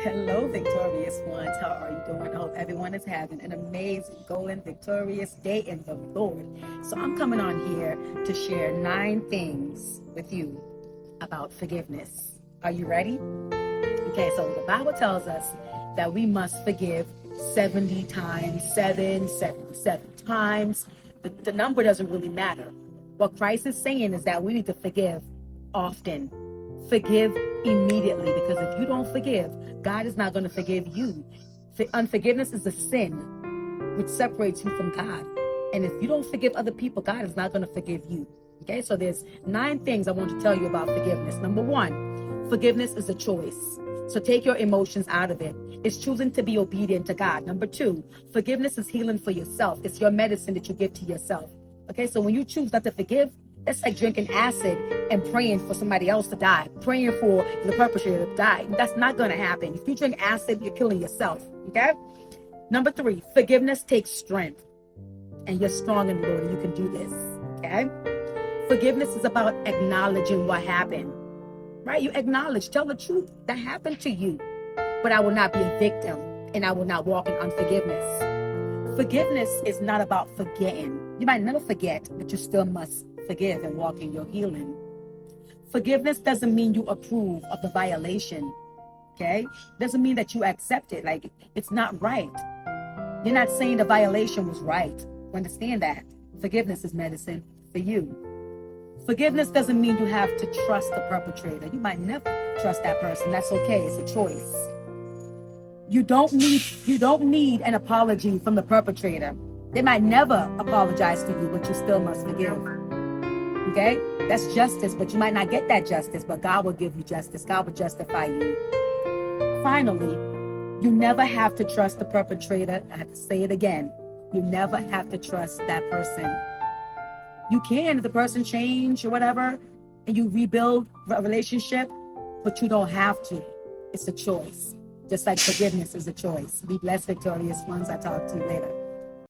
Hello, victorious ones. How are you doing? I hope everyone is having an amazing, golden, victorious day in the Lord. So, I'm coming on here to share 9 things with you about forgiveness. Are you ready? Okay, so the Bible tells us that we must forgive 70 times, 77 times. The number doesn't really matter. What Christ is saying is that we need to forgive often. Forgive immediately, because if you don't forgive, God is not going to forgive you. Unforgiveness is a sin which separates you from God. And if you don't forgive other people, God is not going to forgive you. Okay, so there's 9 things I want to tell you about forgiveness. Number 1, forgiveness is a choice. So take your emotions out of it. It's choosing to be obedient to God. Number 2, forgiveness is healing for yourself. It's your medicine that you give to yourself. Okay, so when you choose not to forgive, that's like drinking acid and praying for somebody else to die, praying for the perpetrator to die. That's not going to happen. If you drink acid, you're killing yourself. Okay? Number 3, forgiveness takes strength. And you're strong in the Lord and you can do this. Okay? Forgiveness is about acknowledging what happened. Right? You acknowledge, tell the truth that happened to you. But I will not be a victim and I will not walk in unforgiveness. Forgiveness is not about forgetting. You might never forget, but you still must forgive and walk in your healing. Forgiveness doesn't mean you approve of the violation. Okay? Doesn't mean that you accept it. Like, it's not right. You're not saying the violation was right. Understand that. Forgiveness is medicine for you. Forgiveness doesn't mean you have to trust the perpetrator. You might never trust that person. That's okay. It's a choice. You don't need an apology from the perpetrator. They might never apologize to you, but you still must forgive. Okay? That's justice, but you might not get that justice, but God will give you justice. God will justify you. Finally, you never have to trust the perpetrator. I have to say it again. You never have to trust that person. You can if the person change or whatever, and you rebuild a relationship, but you don't have to. It's a choice. Just like forgiveness is a choice. Be blessed, victorious ones. I talk to you later.